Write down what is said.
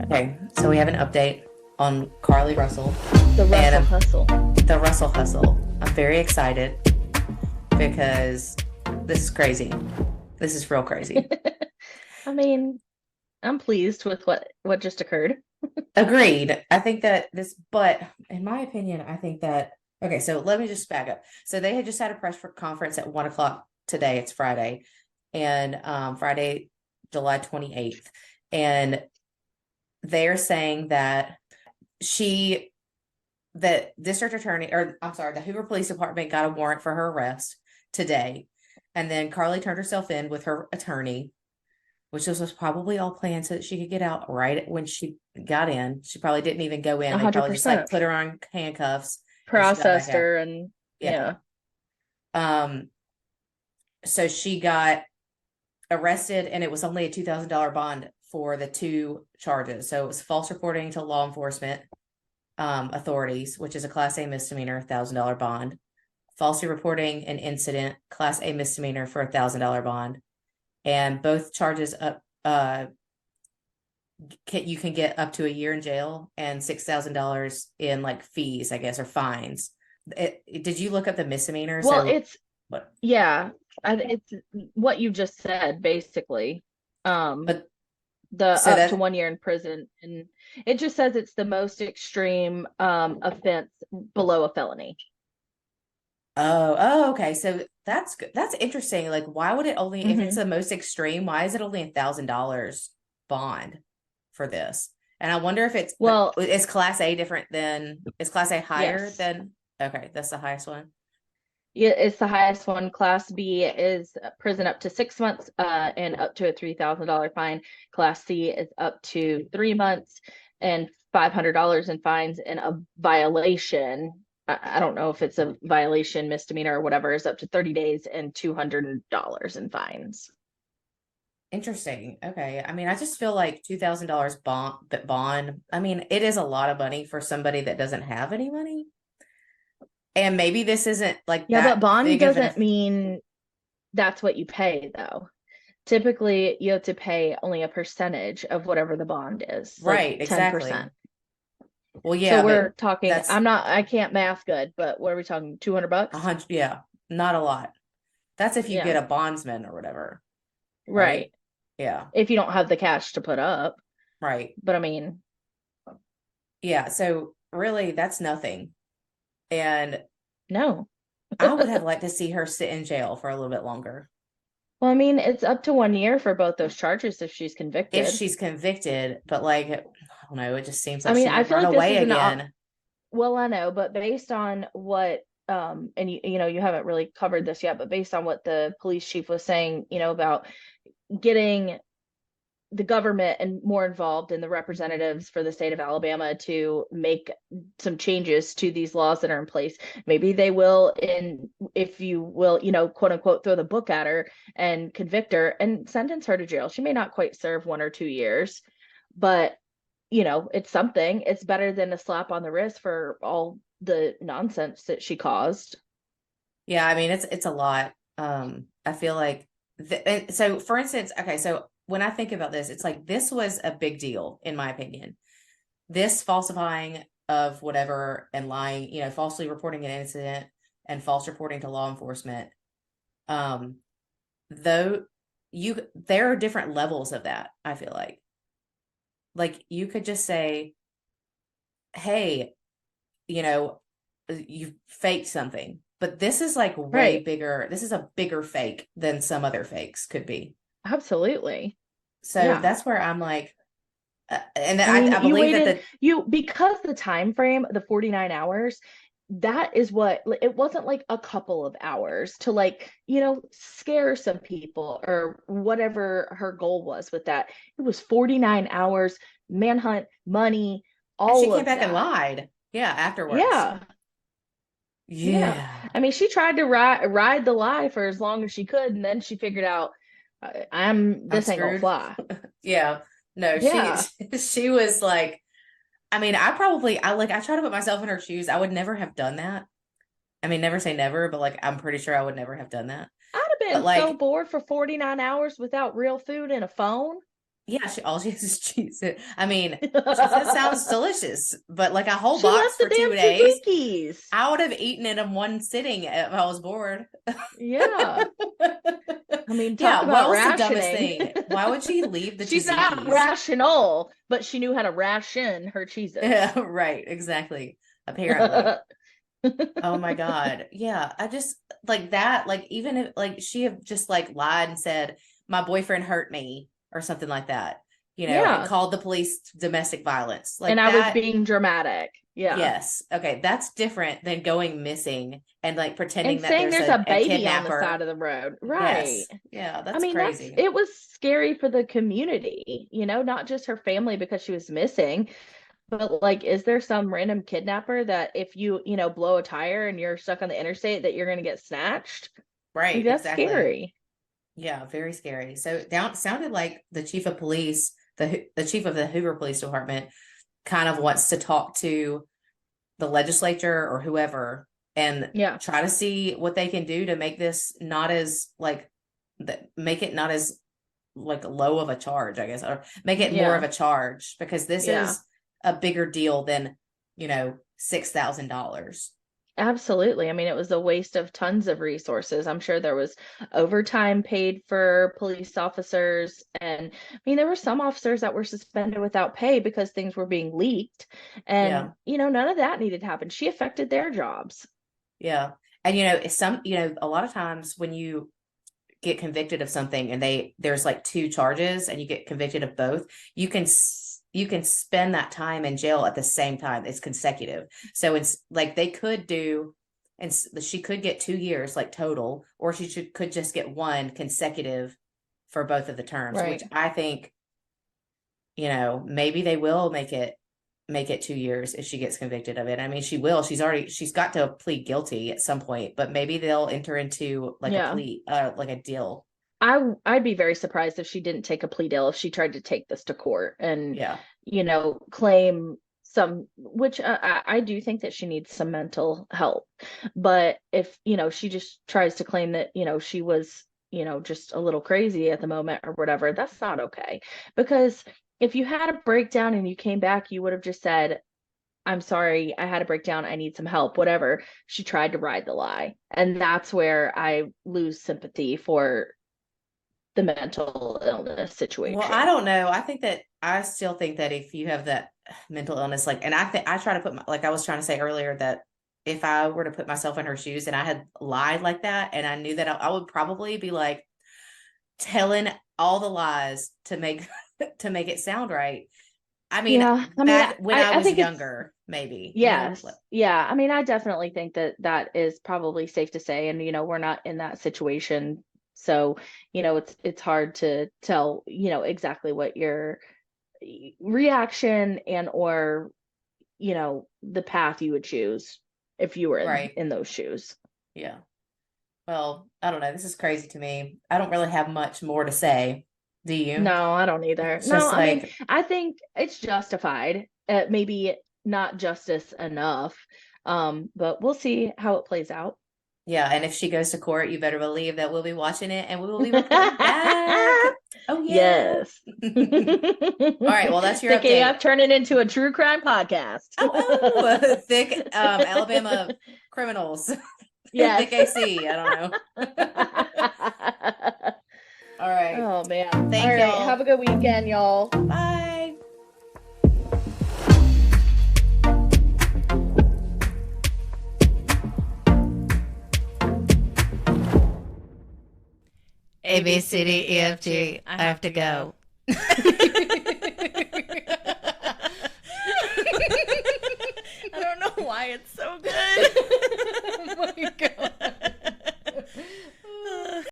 Okay, so we have an update on Carlee Russell The and Russell Hustle. the Russell Hustle. I'm very excited because this is crazy. This is real crazy. I mean, I'm pleased with what just occurred. Agreed. I think that but in my opinion, I think that, okay, so let me just back up. So they had just had a press conference at 1 o'clock today. It's Friday, and Friday, July 28th. And they're saying that she the district attorney, or I'm sorry, the Hoover Police Department got a warrant for her arrest today. And then Carlee turned herself in with her attorney, which was probably all planned so that she could get out right when she got in. She probably didn't even go in. They probably just like 100% put her on handcuffs and she got back processed out. her and Yeah. yeah. Um, so she got arrested and it was only a $2,000 bond for the two charges. So it was false reporting to law enforcement authorities, which is a Class A misdemeanor, $1,000 bond. Falsely reporting an incident, Class A misdemeanor for $1,000 bond, and both charges up. You can get up to a year in jail and $6,000 in like fees, I guess, or fines. Did you look up the misdemeanor? Well, So it's what? yeah, it's what you just said basically. Um, But the so up to that 1 year in prison, and it just says it's the most extreme offense below a felony. okay. So that's good. That's interesting. Like, why would it only, if it's Hmm. the most extreme, why is it only $1,000 bond for this? And I wonder if Well, is Class A different than, is Class A higher yes. than, okay, that's the highest one. Yeah, it's the highest one. Class B is prison up to 6 months, and up to a $3,000 fine. Class C is up to 3 months and $500 in fines, and a violation. I don't know if it's a violation, misdemeanor, or whatever, is up to 30 days and $200 in fines. Interesting. Okay. I mean, I just feel like $2,000 bond. I mean, it is a lot of money for somebody that doesn't have any money. And maybe this isn't like Yeah, but that bond big of an, doesn't mean that's what you pay, though. Typically, you have to pay only a percentage of whatever the bond is, like right, exactly. 10%. Well, So yeah, but we're talking, that's I can't math good, but what are we talking? 200 a bucks? hundred. Yeah, not a lot. That's if you get Yeah, a bondsman or whatever, right? right. Yeah, If you don't have the cash to put up. right. But I mean, Yeah. So really, that's nothing. And no. I would have liked to see her sit in jail for a little bit longer Well, I mean, it's up to 1 year for both those charges if she's if convicted. she's convicted. But like, I don't know. It just seems I like mean, she I might feel run like this away is again. well, I know, but based on what and you know, you haven't really covered this yet, but based on what the police chief was saying, about getting the government and more involved in the representatives for the state of Alabama to make some changes to these laws that are in place. Maybe they will, in if you will, quote unquote, throw the book at her and convict her and sentence her to jail. She may not quite serve 1 or 2 years, but it's something. It's better than a slap on the wrist for all the nonsense that she caused. Yeah, I mean, it's a lot. I feel like and so for instance, okay, so when I think about this, it's like this was a big deal in my opinion. This falsifying of whatever and lying, falsely reporting an incident and false reporting to law enforcement. Um, though there are different levels of that, I feel like you could just say, hey, you know, you faked something. But this is like way Right. bigger. This is a bigger fake than some other fakes could be. Absolutely. So Yeah. that's where I'm like, and I I mean, you believe that waited, because the time frame, the 49 hours, that is what, it wasn't like a couple of hours to, like, scare some people or whatever her goal was with that. It was 49 hours, manhunt, money, and she all came of back and that. lied. Yeah, afterwards. Yeah. Yeah. Yeah, I mean, she tried to ride the lie for as long as she could, and then she figured out, I'm this ain't gonna screwed. fly. Yeah, no, she Yeah. she was like, I mean, I try to put myself in her shoes. I would never have done that. I mean, never say never, but like I'm pretty sure I would never have done that. I'd have But been so like, bored for 49 hours without real food and a phone. Yeah, all she has is cheese. I mean, she says sounds delicious, but like a whole She box left the for damn 2 days, two Twinkies. I would have eaten it in one sitting if I was bored. Yeah. I mean, talk Yeah, what about was the dumbest rationing. thing? Why would she leave the She's not tzatziki's? rational, but she knew how to ration her Cheez-Its. Yeah, right, exactly. Apparently. Oh my God. Yeah, I just like that. Like, even if like she have just like lied and said, my boyfriend hurt me or something like that, and Yeah. called the police domestic violence And like I was that. being dramatic. Yeah. Yes. Okay. That's different than going missing and like And pretending that saying there's there's a, a a baby on the side kidnapper. of the road. Right. Yes. Yeah. I That's mean, crazy. it was scary for the community, not just her family because she was missing, but like, is there some random kidnapper that if you blow a tire and you're stuck on the interstate that you're going to get snatched? Like, Right. that's Exactly. scary. Yeah. Very scary. So down sounded like the chief of police, the chief of the Hoover Police Department kind of wants to talk to the legislature or whoever and Yeah. try to see what they can do to make this not as like make it not as like low of a charge, I guess, or make it more of Yeah. a charge because this Yeah. is a bigger deal than, $6,000. Absolutely. I mean, it was a waste of tons of resources. I'm sure there was overtime paid for police officers. And I mean, there were some officers that were suspended without pay because things were being leaked. And, Yeah. none of that needed to happen. She affected their jobs. Yeah. And a lot of times when you get convicted of something and there's like two charges and you get convicted of both, you can spend that time in jail at the same time. It's consecutive. So it's like they could do, and she could get 2 years like total, or could just get one consecutive for both of the terms, which Right. I think, maybe they will make it 2 years if she gets convicted of it. I mean, she will. She's got to plead guilty at some point, but maybe they'll enter into like a Yeah. plea, like a deal. I'd be very surprised if she didn't take a plea deal if she tried to take this to court and Yeah. claim some, which I do think that she needs some mental help. But if she just tries to claim that she was just a little crazy at the moment or whatever, that's not okay. Because if you had a breakdown and you came back, you would have just said, I'm sorry, I had a breakdown, I need some help, whatever. She tried to ride the lie, and that's where I lose sympathy for the mental illness Well, I situation. don't know. I still think that if you have that mental illness, like, and I try to like I was trying to say earlier, that if I were to put myself in her shoes and I had lied like that, and I knew that I would probably be like telling all the lies to make to make it sound right. I mean, Yeah, I mean, back when I I was think it's younger, maybe, yes, yeah. I mean, I definitely think that that is probably safe to say, and we're not in that situation, so it's hard to tell exactly what your reaction and or the path you would choose if you were in right. in those shoes. Yeah. Well, I don't know. This is crazy to me. I don't really have much more to say. Do you? No, I don't either. It's No, just I mean, like, I think it's justified. Maybe not justice enough. But we'll see how it plays out. yeah. And if she goes to court, you better believe that we'll be watching it and we will be reporting back. Oh, yeah. Yes. All right. Well, that's your Thinking update. of turning into a true crime podcast. Thick Alabama criminals. Yes. Thick AC. I don't know. All right. Oh man. All Thank right. Have y'all. a good weekend, y'all. Bye. A, B, C, D, E, F, G. I have to go.